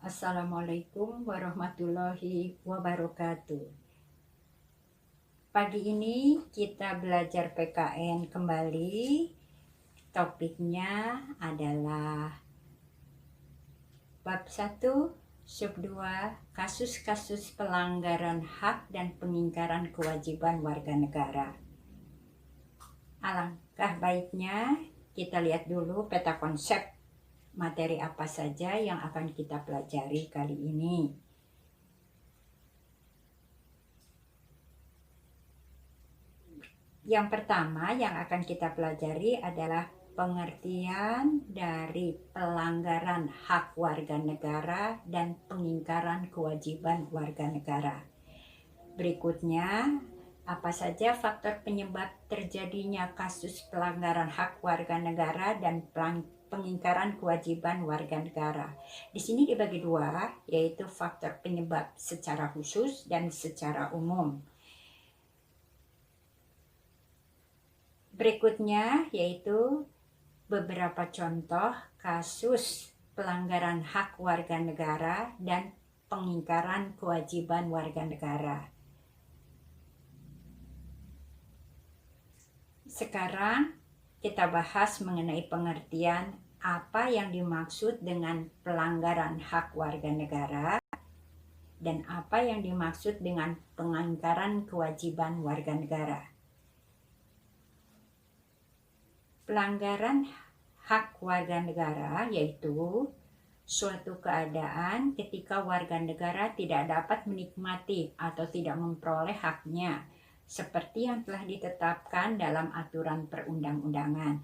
Assalamualaikum warahmatullahi wabarakatuh. Pagi ini kita belajar PKN kembali. Topiknya adalah bab 1, sub 2, kasus-kasus pelanggaran hak dan pengingkaran kewajiban warga negara. Alangkah baiknya kita lihat dulu peta konsep materi apa saja yang akan kita pelajari kali ini. Yang pertama yang akan kita pelajari adalah pengertian dari pelanggaran hak warga negara dan pengingkaran kewajiban warga negara. Berikutnya, apa saja faktor penyebab terjadinya kasus pelanggaran hak warga negara dan pengingkaran kewajiban warga negara. Di sini dibagi dua, yaitu faktor penyebab secara khusus dan secara umum. Berikutnya yaitu beberapa contoh kasus pelanggaran hak warga negara dan pengingkaran kewajiban warga negara. Sekarang kita bahas mengenai pengertian apa yang dimaksud dengan pelanggaran hak warga negara dan apa yang dimaksud dengan pengingkaran kewajiban warga negara. Pelanggaran hak warga negara yaitu suatu keadaan ketika warga negara tidak dapat menikmati atau tidak memperoleh haknya seperti yang telah ditetapkan dalam aturan perundang-undangan.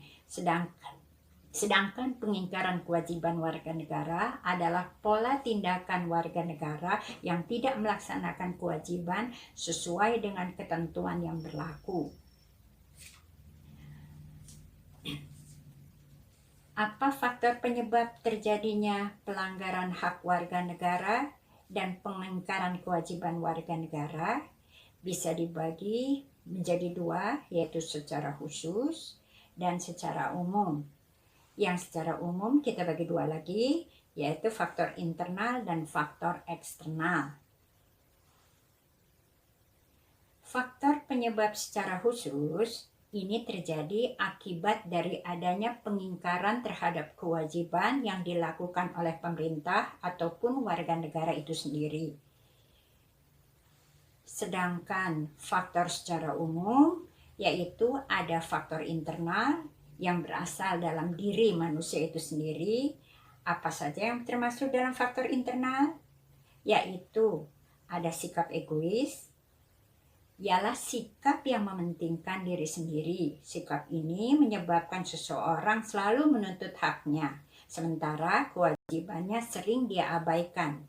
Sedangkan pengingkaran kewajiban warga negara adalah pola tindakan warga negara yang tidak melaksanakan kewajiban sesuai dengan ketentuan yang berlaku. Apa faktor penyebab terjadinya pelanggaran hak warga negara dan pengingkaran kewajiban warga negara? Bisa dibagi menjadi dua, yaitu secara khusus dan secara umum. Yang secara umum kita bagi dua lagi, yaitu faktor internal dan faktor eksternal. Faktor penyebab secara khusus ini terjadi akibat dari adanya pengingkaran terhadap kewajiban yang dilakukan oleh pemerintah ataupun warga negara itu sendiri. Sedangkan faktor secara umum yaitu ada faktor internal yang berasal dalam diri manusia itu sendiri. Apa saja yang termasuk dalam faktor internal? Yaitu ada sikap egois, ialah sikap yang mementingkan diri sendiri. Sikap ini menyebabkan seseorang selalu menuntut haknya, sementara kewajibannya sering dia abaikan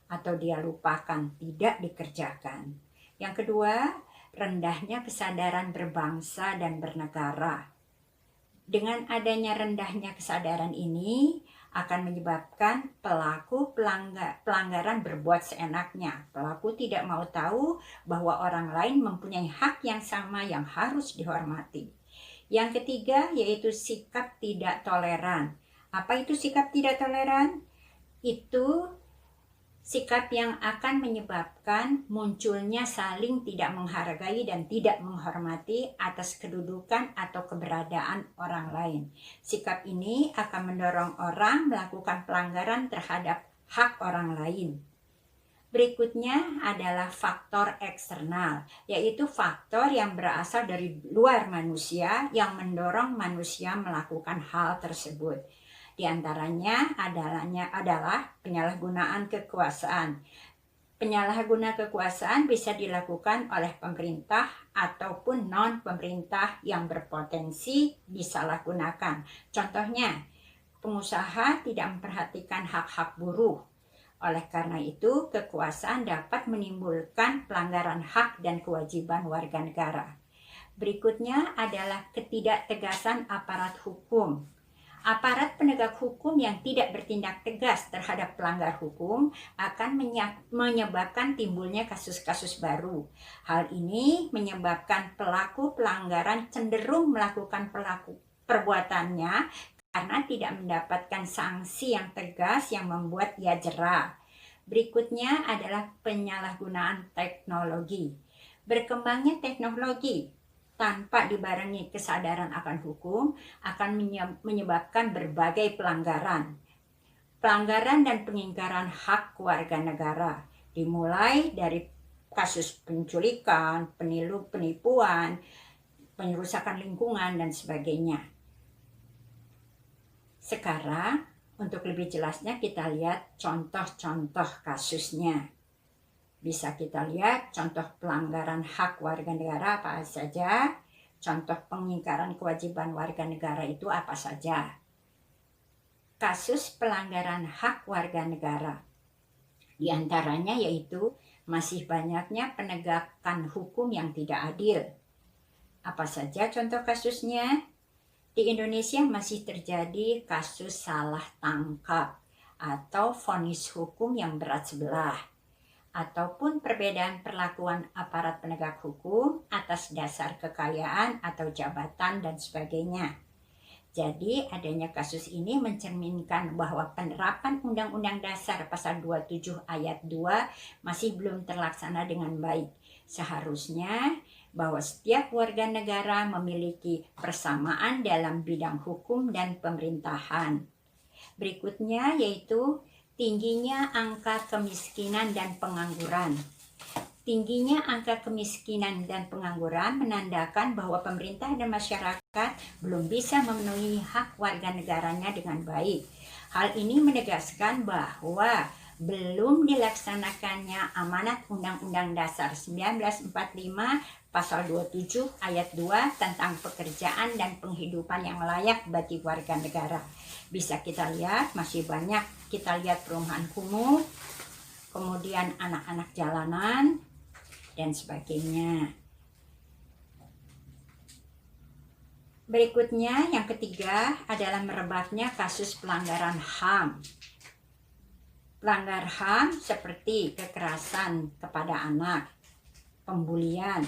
atau dia lupakan, tidak dikerjakan. Yang kedua, rendahnya kesadaran berbangsa dan bernegara. Dengan adanya rendahnya kesadaran ini akan menyebabkan pelaku pelanggaran berbuat seenaknya. Pelaku tidak mau tahu bahwa orang lain mempunyai hak yang sama yang harus dihormati. Yang ketiga yaitu sikap tidak toleran. Apa itu sikap tidak toleran? Itu sikap yang akan menyebabkan munculnya saling tidak menghargai dan tidak menghormati atas kedudukan atau keberadaan orang lain. Sikap ini akan mendorong orang melakukan pelanggaran terhadap hak orang lain. Berikutnya adalah faktor eksternal, yaitu faktor yang berasal dari luar manusia yang mendorong manusia melakukan hal tersebut. Di antaranya adalah penyalahgunaan kekuasaan. Penyalahguna kekuasaan bisa dilakukan oleh pemerintah ataupun non-pemerintah yang berpotensi disalahgunakan. Contohnya, pengusaha tidak memperhatikan hak-hak buruh. Oleh karena itu, kekuasaan dapat menimbulkan pelanggaran hak dan kewajiban warga negara. Berikutnya adalah ketidaktegasan aparat hukum. Aparat penegak hukum yang tidak bertindak tegas terhadap pelanggar hukum akan menyebabkan timbulnya kasus-kasus baru. Hal ini menyebabkan pelaku pelanggaran cenderung melakukan perbuatannya karena tidak mendapatkan sanksi yang tegas yang membuat ia jera. Berikutnya adalah penyalahgunaan teknologi. Berkembangnya teknologi tanpa dibarengi kesadaran akan hukum akan menyebabkan berbagai pelanggaran. Pelanggaran dan pengingkaran hak warga negara, dimulai dari kasus penculikan, penipuan, pengerusakan lingkungan, dan sebagainya. Sekarang, untuk lebih jelasnya kita lihat contoh-contoh kasusnya. Bisa kita lihat contoh pelanggaran hak warga negara apa saja, contoh pengingkaran kewajiban warga negara itu apa saja. Kasus pelanggaran hak warga negara, di antaranya yaitu masih banyaknya penegakan hukum yang tidak adil. Apa saja contoh kasusnya? Di Indonesia masih terjadi kasus salah tangkap atau vonis hukum yang berat sebelah, ataupun perbedaan perlakuan aparat penegak hukum atas dasar kekayaan atau jabatan dan sebagainya. Jadi adanya kasus ini mencerminkan bahwa penerapan Undang-Undang Dasar Pasal 27 Ayat 2 masih belum terlaksana dengan baik. Seharusnya bahwa setiap warga negara memiliki persamaan dalam bidang hukum dan pemerintahan. Berikutnya yaitu tingginya angka kemiskinan dan pengangguran. Tingginya angka kemiskinan dan pengangguran menandakan bahwa pemerintah dan masyarakat belum bisa memenuhi hak warga negaranya dengan baik. Hal ini menegaskan bahwa belum dilaksanakannya amanat Undang-Undang Dasar 1945 Pasal 27 Ayat 2 tentang pekerjaan dan penghidupan yang layak bagi warga negara. Bisa kita lihat, masih banyak kita lihat perumahan kumuh, kemudian anak-anak jalanan, dan sebagainya. Berikutnya, yang ketiga adalah merebaknya kasus pelanggaran HAM. Pelanggar HAM seperti kekerasan kepada anak, pembulian,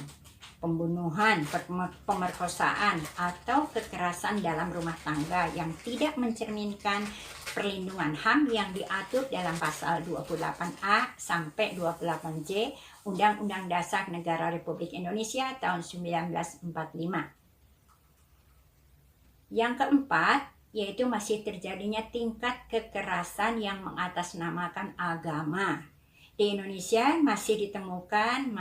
pembunuhan, pemerkosaan, atau kekerasan dalam rumah tangga yang tidak mencerminkan perlindungan HAM yang diatur dalam pasal 28A sampai 28J Undang-Undang Dasar Negara Republik Indonesia tahun 1945. Yang keempat, yaitu masih terjadinya tingkat kekerasan yang mengatasnamakan agama. Di Indonesia masih ditemukan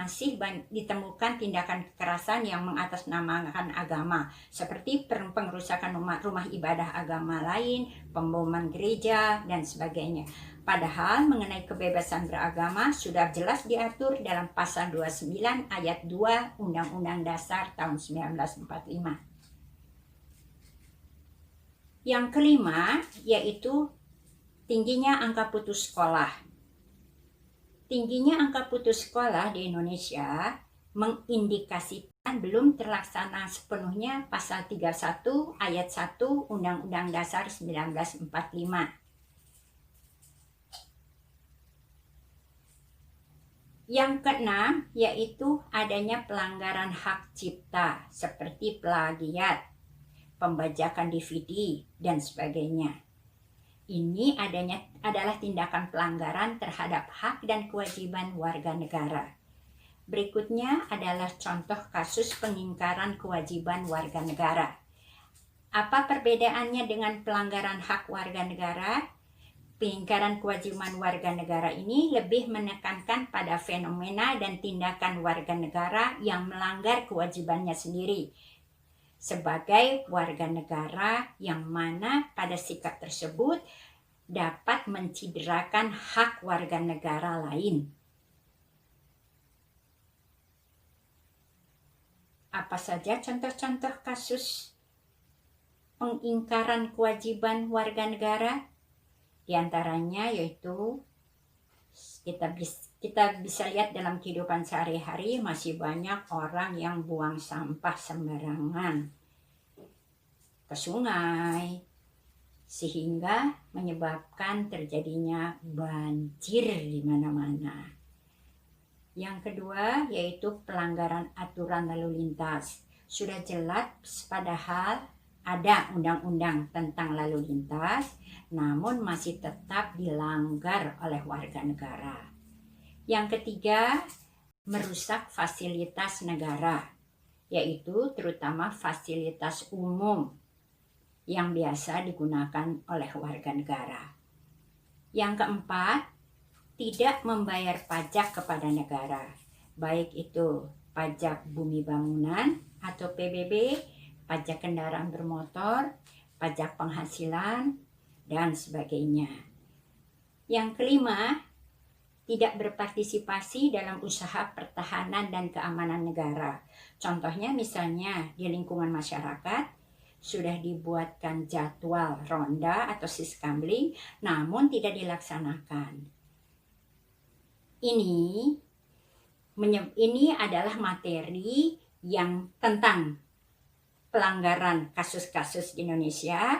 tindakan kekerasan yang mengatasnamakan agama, seperti pengerusakan rumah ibadah agama lain, pemboman gereja, dan sebagainya. Padahal mengenai kebebasan beragama sudah jelas diatur dalam pasal 29 ayat 2 Undang-Undang Dasar tahun 1945. Yang kelima yaitu tingginya angka putus sekolah. Tingginya angka putus sekolah di Indonesia mengindikasikan belum terlaksana sepenuhnya pasal 31 ayat 1 Undang-Undang Dasar 1945. Yang keenam yaitu adanya pelanggaran hak cipta seperti plagiat, pembajakan DVD, dan sebagainya. Ini adalah tindakan pelanggaran terhadap hak dan kewajiban warga negara. Berikutnya adalah contoh kasus pengingkaran kewajiban warga negara. Apa perbedaannya dengan pelanggaran hak warga negara? Pengingkaran kewajiban warga negara ini lebih menekankan pada fenomena dan tindakan warga negara yang melanggar kewajibannya sendiri sebagai warga negara, yang mana pada sikap tersebut dapat mencederakan hak warga negara lain. Apa saja contoh-contoh kasus pengingkaran kewajiban warga negara? Di antaranya yaitu kita bisa lihat dalam kehidupan sehari-hari masih banyak orang yang buang sampah sembarangan ke sungai, sehingga menyebabkan terjadinya banjir di mana-mana. Yang kedua yaitu pelanggaran aturan lalu lintas. Sudah jelas padahal ada undang-undang tentang lalu lintas, namun masih tetap dilanggar oleh warga negara. Yang ketiga, merusak fasilitas negara, yaitu terutama fasilitas umum yang biasa digunakan oleh warga negara. Yang keempat, tidak membayar pajak kepada negara, baik itu pajak bumi bangunan atau PBB, pajak kendaraan bermotor, pajak penghasilan, dan sebagainya. Yang kelima, tidak berpartisipasi dalam usaha pertahanan dan keamanan negara. Contohnya misalnya di lingkungan masyarakat sudah dibuatkan jadwal ronda atau siskamling, namun tidak dilaksanakan. Ini adalah materi yang tentang pelanggaran kasus-kasus di Indonesia.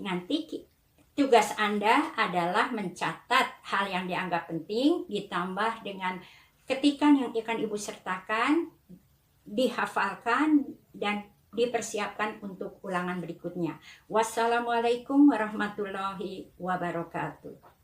Nanti tugas Anda adalah mencatat hal yang dianggap penting, ditambah dengan ketikan yang akan Ibu sertakan, dihafalkan, dan dipersiapkan untuk ulangan berikutnya. Wassalamualaikum warahmatullahi wabarakatuh.